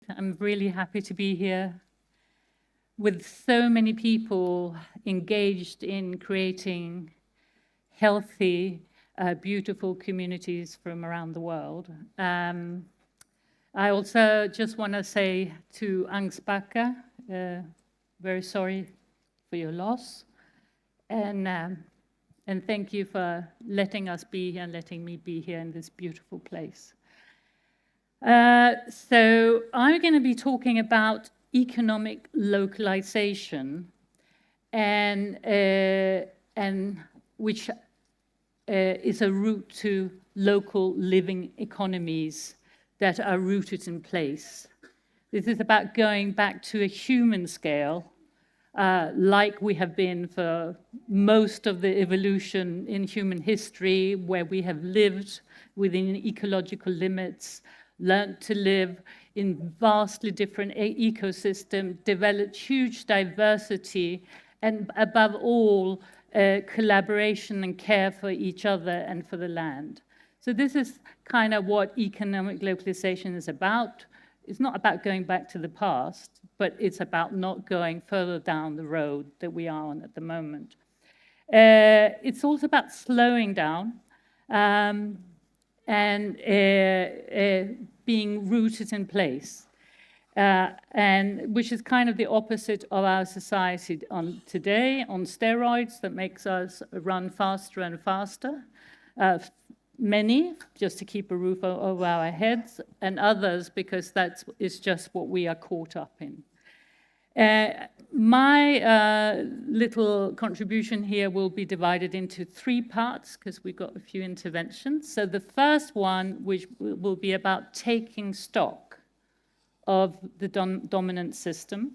I'm really happy to be here with so many people engaged in creating healthy, beautiful communities from around the world. I also just want to say to Anja Lyngbaek, very sorry for your loss, and thank you for letting us be here and letting me be here in this beautiful place. So I'm going to be talking about economic localization, and which is a route to local living economies that are rooted in place. This is about going back to a human scale, like we have been for most of the evolution in human history, where we have lived within ecological limits, learned to live in vastly different ecosystems, developed huge diversity, and above all, collaboration and care for each other and for the land. So this is kind of what economic localization is about. It's not about going back to the past, but it's about not going further down the road that we are on at the moment. It's also about slowing down and being rooted in place, and which is kind of the opposite of our society on today, on steroids, that makes us run faster and faster. Many just to keep a roof over our heads, and others because that is just what we are caught up in. My little contribution here will be divided into 3 parts because we've got a few interventions. So the first one, which will be about taking stock of the dominant system.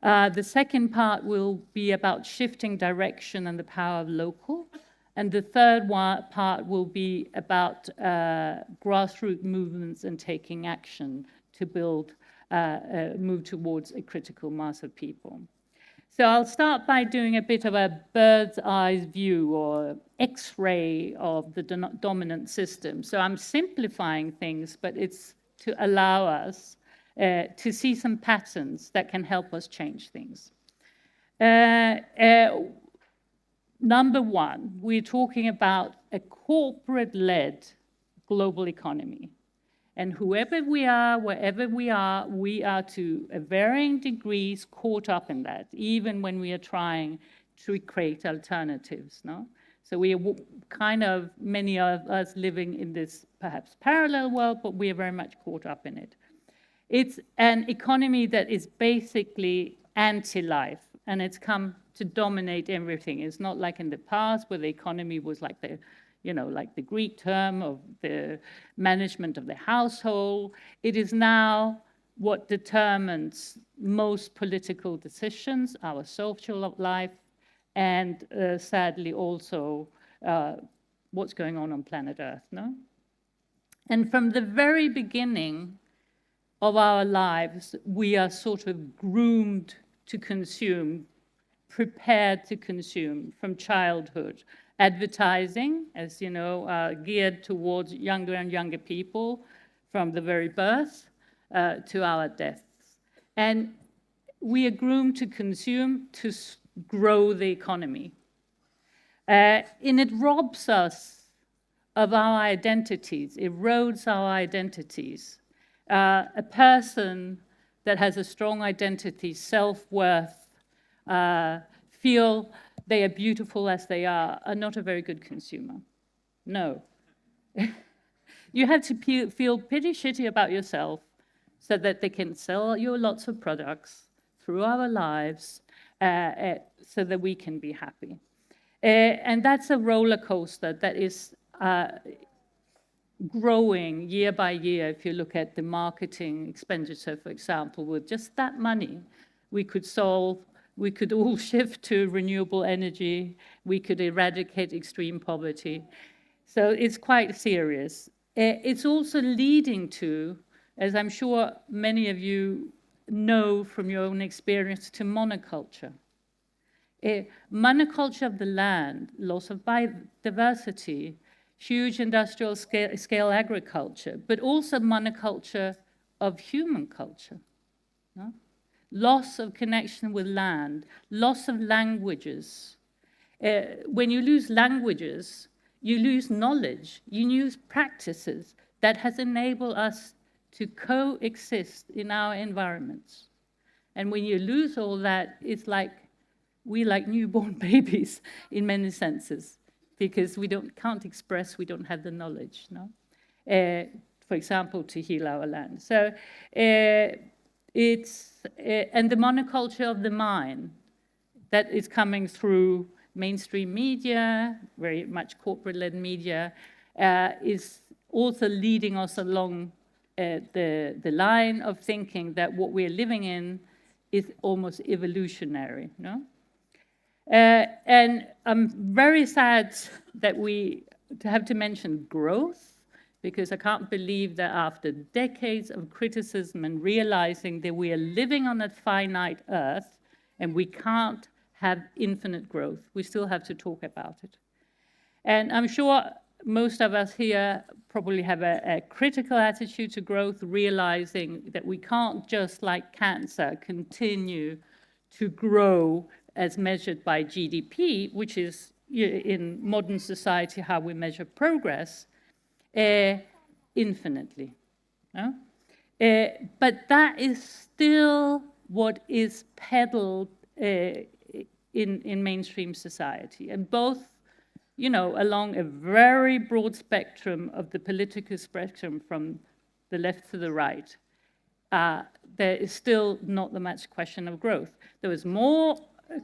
The second part will be about shifting direction and the power of local. And the third part will be about grassroots movements and taking action to build, move towards a critical mass of people. So I'll start by doing a bit of a bird's eye view or X-ray of the dominant system. So I'm simplifying things, but it's to allow us to see some patterns that can help us change things. Number one, we're talking about a corporate-led global economy. And whoever we are, wherever we are to varying degrees caught up in that, even when we are trying to create alternatives, no? So we are kind of, many of us living in this perhaps parallel world, but we are very much caught up in it. It's an economy that is basically anti-life, and it's come to dominate everything. It's not like in the past where the economy was like the, like the Greek term of the management of the household. It is now what determines most political decisions, our social life, and sadly also what's going on planet Earth, no? And from the very beginning of our lives, we are sort of groomed to consume, prepared to consume from childhood. Advertising, as you know, geared towards younger and younger people from the very birth to our deaths. And we are groomed to consume, to grow the economy. And it robs us of our identities, erodes our identities. A person that has a strong identity, self-worth, feel they are beautiful as they are not a very good consumer. No. You have to feel pretty shitty about yourself so that they can sell you lots of products through our lives so that we can be happy. And that's a roller coaster that is growing year by year. If you look at the marketing expenditure, for example, with just that money, we could all shift to renewable energy. We could eradicate extreme poverty. So it's quite serious. It's also leading to, as I'm sure many of you know from your own experience, to monoculture. Monoculture of the land, loss of biodiversity, huge industrial scale agriculture, but also monoculture of human culture. No? Loss of connection with land, loss of languages. When you lose languages, you lose knowledge, you lose practices that has enabled us to coexist in our environments. And when you lose all that, it's like we like newborn babies in many senses, because we can't express, we don't have the knowledge, no? For example, to heal our land. So it's, and the monoculture of the mind that is coming through mainstream media, very much corporate-led media, is also leading us along the line of thinking that what we're living in is almost evolutionary, no? And I'm very sad that we have to mention growth, because I can't believe that after decades of criticism and realizing that we are living on a finite earth and we can't have infinite growth, we still have to talk about it. And I'm sure most of us here probably have a critical attitude to growth, realizing that we can't just, like cancer, continue to grow as measured by GDP, which is in modern society how we measure progress, infinitely. No? But that is still what is peddled in mainstream society, and both, you know, along a very broad spectrum of the political spectrum from the left to the right. There is still not that much question of growth. There was more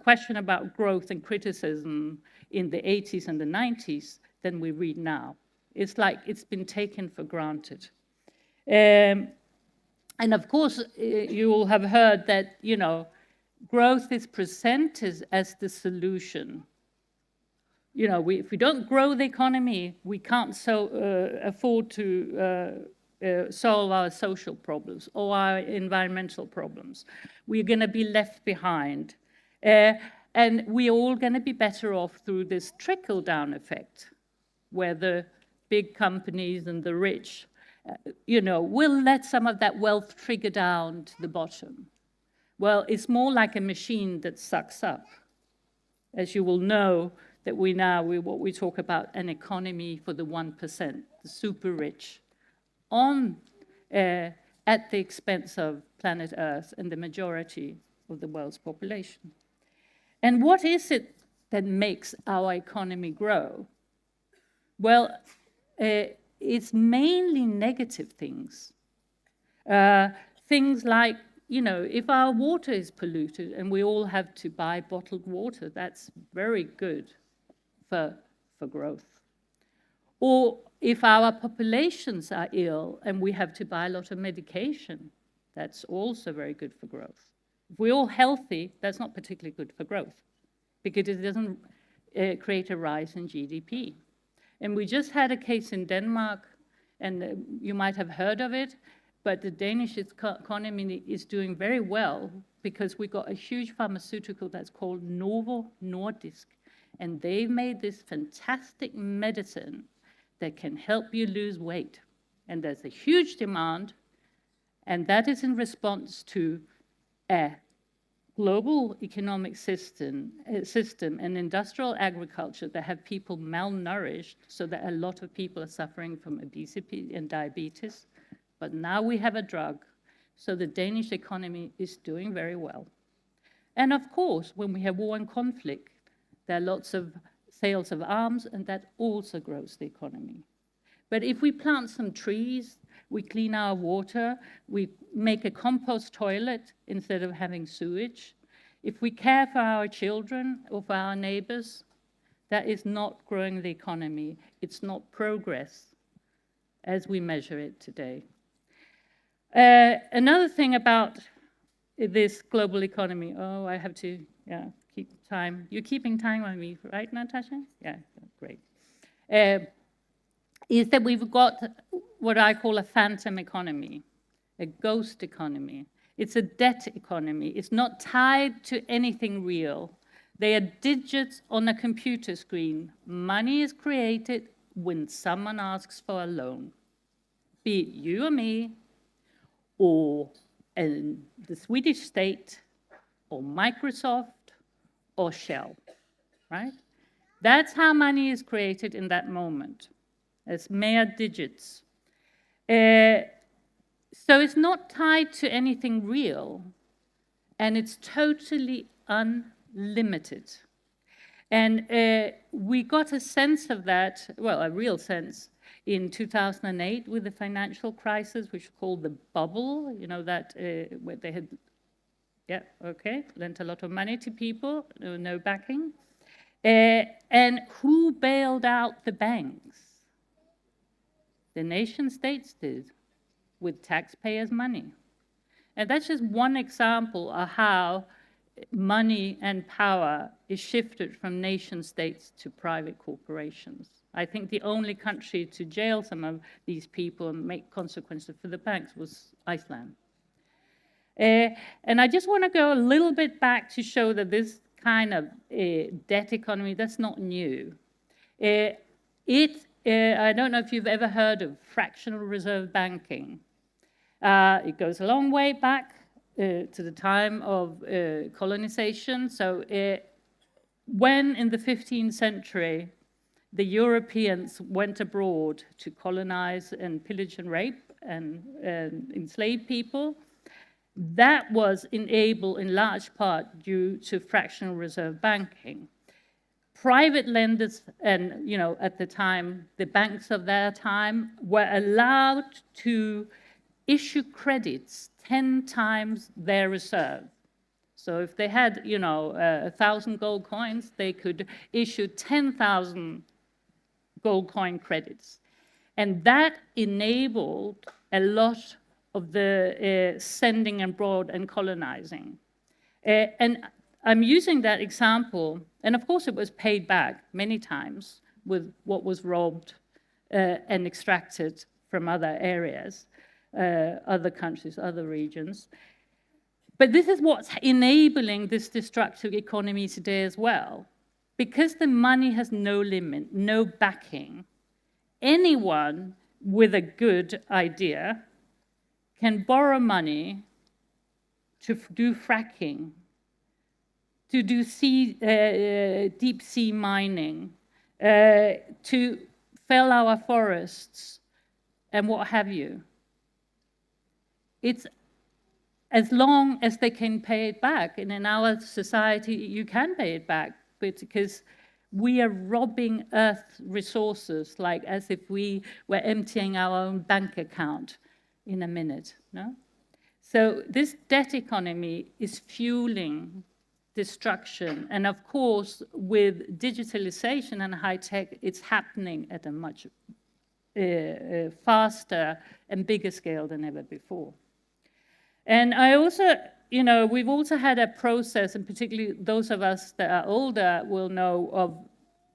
question about growth and criticism in the 80s and the 90s than we read now. It's like it's been taken for granted. And of course, you all have heard that, you know, growth is presented as the solution. You know, if we don't grow the economy, we can't afford to solve our social problems or our environmental problems. We're going to be left behind. And we're all going to be better off through this trickle-down effect, where the big companies and the rich, you know, will let some of that wealth trigger down to the bottom. Well, it's more like a machine that sucks up. As you will know, that what we talk about an economy for the 1%, the super rich, at the expense of planet Earth and the majority of the world's population. And what is it that makes our economy grow? Well, it's mainly negative things. Things like, you know, if our water is polluted and we all have to buy bottled water, that's very good for growth. Or if our populations are ill and we have to buy a lot of medication, that's also very good for growth. If we're all healthy, that's not particularly good for growth, because it doesn't create a rise in GDP. And we just had a case in Denmark, and you might have heard of it, but the Danish economy is doing very well because we got a huge pharmaceutical that's called Novo Nordisk, and they've made this fantastic medicine that can help you lose weight. And there's a huge demand, and that is in response to a global economic system and industrial agriculture that have people malnourished, so that a lot of people are suffering from obesity and diabetes. But now we have a drug, so the Danish economy is doing very well. And of course, when we have war and conflict, there are lots of sales of arms, and that also grows the economy. But if we plant some trees, we clean our water, we make a compost toilet instead of having sewage, if we care for our children or for our neighbors, that is not growing the economy. It's not progress as we measure it today. Another thing about this global economy, I have to keep time. You're keeping time on me, right, Natasha? Yeah, great. Is that we've got what I call a phantom economy, a ghost economy. It's a debt economy. It's not tied to anything real. They are digits on a computer screen. Money is created when someone asks for a loan, be it you or me, or the Swedish state, or Microsoft, or Shell, right? That's how money is created in that moment, as mere digits. So it's not tied to anything real, and it's totally unlimited. And we got a sense of that, well, a real sense, in 2008 with the financial crisis, which was called the bubble, you know, that where they had, lent a lot of money to people, no backing. And who bailed out the banks? The nation states did, with taxpayers' money. And that's just one example of how money and power is shifted from nation states to private corporations. I think the only country to jail some of these people and make consequences for the banks was Iceland. And I just want to go a little bit back to show that this kind of debt economy, that's not new. I don't know if you've ever heard of fractional reserve banking. It goes a long way back to the time of colonization. So when in the 15th century, the Europeans went abroad to colonize and pillage and rape and enslave people, that was enabled in large part due to fractional reserve banking. Private lenders and, you know, at the time, the banks of their time were allowed to issue credits 10 times their reserve. So if they had, you know, 1,000 gold coins, they could issue 10,000 gold coin credits. And that enabled a lot of the sending abroad and colonizing. And I'm using that example, and of course it was paid back many times with what was robbed and extracted from other areas, other countries, other regions. But this is what's enabling this destructive economy today as well. Because the money has no limit, no backing, anyone with a good idea can borrow money to do fracking, to do deep sea mining, to fell our forests, and what have you. It's as long as they can pay it back. And in our society, you can pay it back, because we are robbing Earth's resources, like as if we were emptying our own bank account in a minute, no? So this debt economy is fueling destruction. And of course, with digitalization and high tech, it's happening at a much faster and bigger scale than ever before. And I also, you know, we've also had a process, and particularly those of us that are older will know of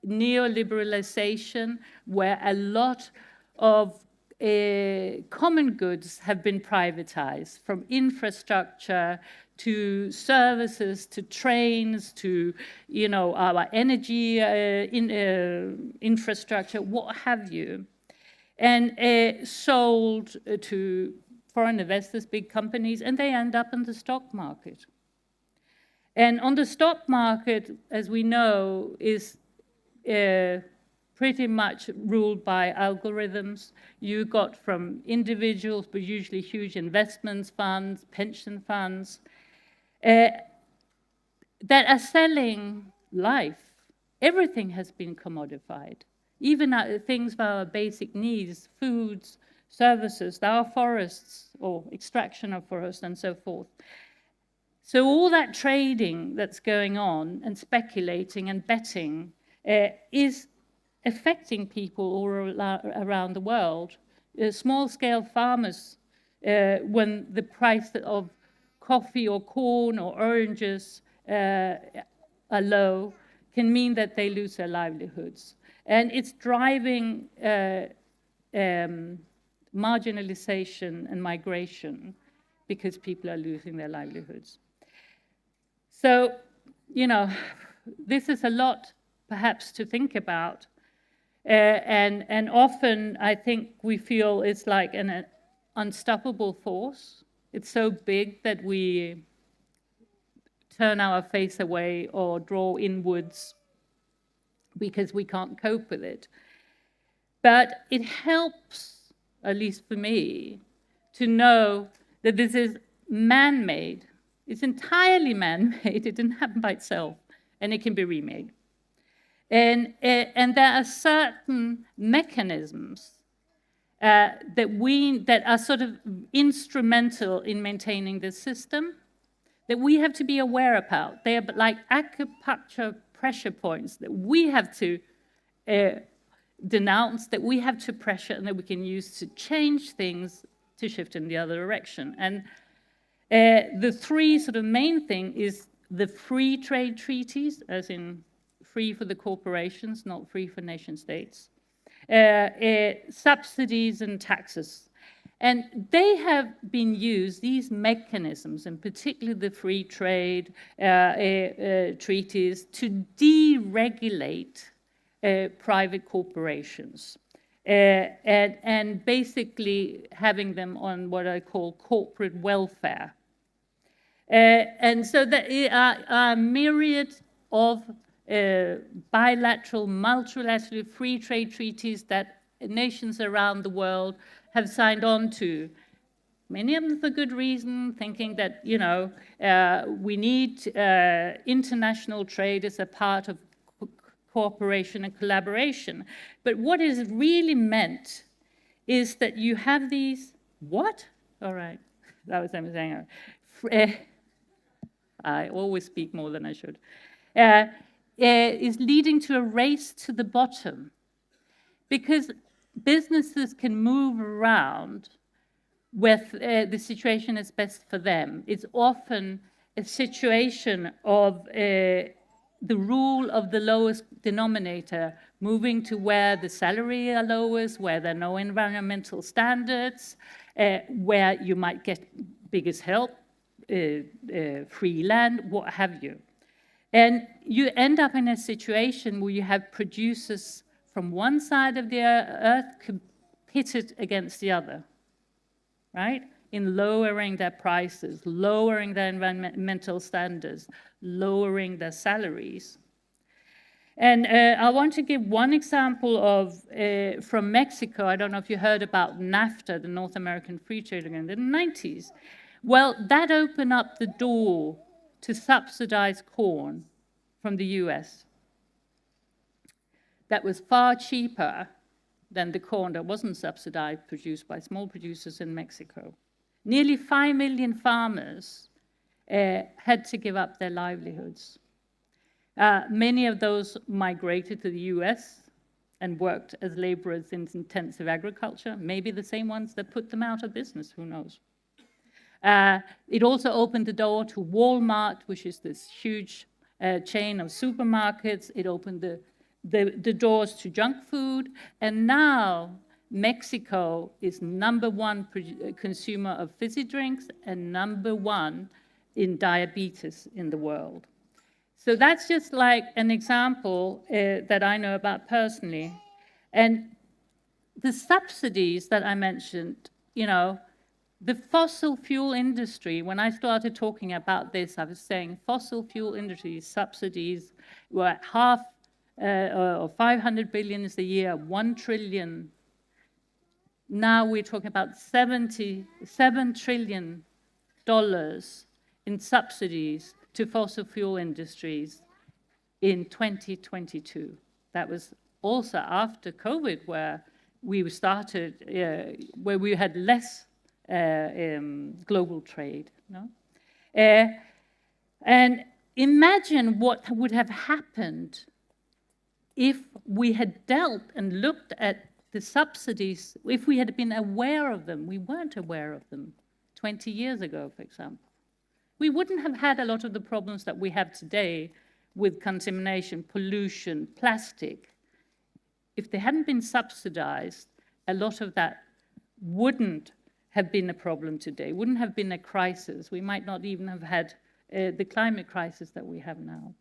neoliberalization, where a lot of common goods have been privatized, from infrastructure to services, to trains, to, you know, our energy infrastructure, what have you, and sold to foreign investors, big companies, and they end up in the stock market. And on the stock market, as we know, is pretty much ruled by algorithms. You got from individuals, but usually huge investment funds, pension funds, that are selling life. Everything has been commodified. Even things for our basic needs, foods, services, our forests, or extraction of forests, and so forth. So all that trading that's going on, and speculating and betting, is affecting people all around the world. Small-scale farmers, when the price of coffee or corn or oranges are low, can mean that they lose their livelihoods. And it's driving marginalization and migration, because people are losing their livelihoods. So, you know, this is a lot perhaps to think about. And often I think we feel it's like an unstoppable force. It's so big that we turn our face away or draw inwards because we can't cope with it. But it helps, at least for me, to know that this is man-made. It's entirely man-made. It didn't happen by itself, and it can be remade. And there are certain mechanisms that are sort of instrumental in maintaining this system that we have to be aware about. They are like acupuncture pressure points that we have to denounce, that we have to pressure, and that we can use to change things to shift in the other direction. And the three sort of main thing is the free trade treaties, as in free for the corporations, not free for nation states, subsidies and taxes. And they have been used, these mechanisms, and particularly the free trade treaties, to deregulate private corporations and basically having them on what I call corporate welfare. And so there are a myriad of bilateral, multilateral free trade treaties that nations around the world have signed on to. Many of them for good reason, thinking that, you know, we need international trade as a part of cooperation and collaboration. But what is really meant is that you have these, what? All right, that was saying. I always speak more than I should. Is leading to a race to the bottom, because businesses can move around where the situation is best for them. It's often a situation of the rule of the lowest denominator, moving to where the salary are lowest, where there are no environmental standards, where you might get biggest help, free land, what have you. And you end up in a situation where you have producers from one side of the earth pitted against the other, right? In lowering their prices, lowering their environmental standards, lowering their salaries. And I want to give one example of from Mexico. I don't know if you heard about NAFTA, the North American Free Trade Agreement, in the 90s. Well, that opened up the door to subsidize corn from the US. That was far cheaper than the corn that wasn't subsidized, produced by small producers in Mexico. Nearly 5 million farmers had to give up their livelihoods. Many of those migrated to the US and worked as laborers in intensive agriculture, maybe the same ones that put them out of business, who knows. It also opened the door to Walmart, which is this huge chain of supermarkets. It opened the doors to junk food, and now Mexico is #1 consumer of fizzy drinks and #1 in diabetes in the world. So that's just like an example that I know about personally. And the subsidies that I mentioned, you know, the fossil fuel industry, when I started talking about this, I was saying fossil fuel industry subsidies were half or 500 billion a year, 1 trillion. Now we're talking about $77 trillion in subsidies to fossil fuel industries in 2022. That was also after COVID, where we started, where we had less global trade. No? And imagine what would have happened if we had dealt and looked at the subsidies, if we had been aware of them. We weren't aware of them 20 years ago, for example. We wouldn't have had a lot of the problems that we have today with contamination, pollution, plastic. If they hadn't been subsidized, a lot of that wouldn't have been a problem today, wouldn't have been a crisis. We might not even have had the climate crisis that we have now.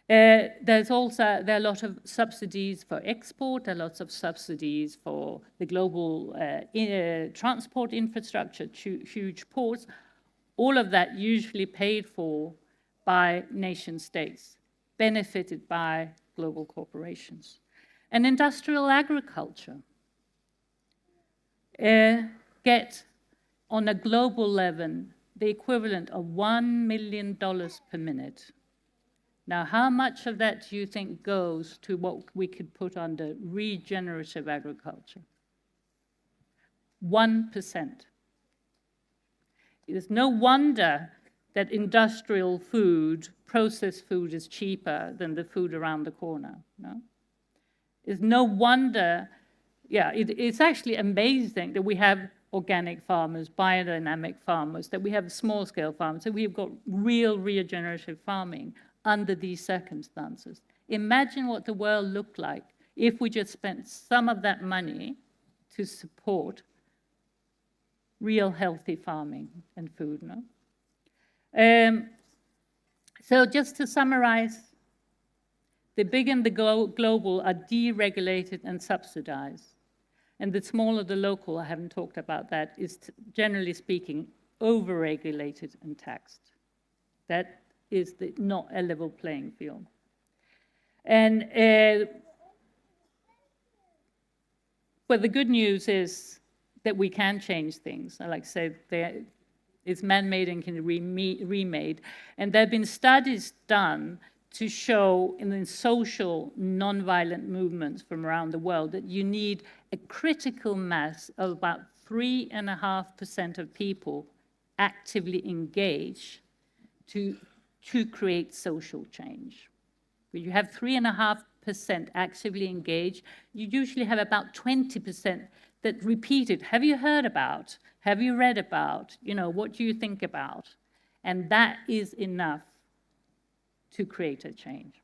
There are a lot of subsidies for export, there are lots of subsidies for the global transport infrastructure, huge ports, all of that usually paid for by nation states, benefited by global corporations. And industrial agriculture get, on a global level, the equivalent of $1 million per minute. Now, how much of that do you think goes to what we could put under regenerative agriculture? 1%. It is no wonder that industrial food, processed food, is cheaper than the food around the corner. No? It's no wonder, yeah, it's actually amazing that we have organic farmers, biodynamic farmers, that we have small-scale farmers, that we've got real regenerative farming under these circumstances. Imagine what the world looked like if we just spent some of that money to support real healthy farming and food. No? So just to summarize, the big and the global are deregulated and subsidized. And the smaller the local, I haven't talked about that, is generally speaking overregulated and taxed. That is not a level playing field. And but the good news is that we can change things. Like I said, it's man-made and can be remade. And there have been studies done to show in social non-violent movements from around the world that you need a critical mass of about 3.5% of people actively engage to create social change. When you have 3.5% actively engaged, you usually have about 20% that repeat it. Have you heard about? Have you read about? You know, what do you think about? And that is enough to create a change.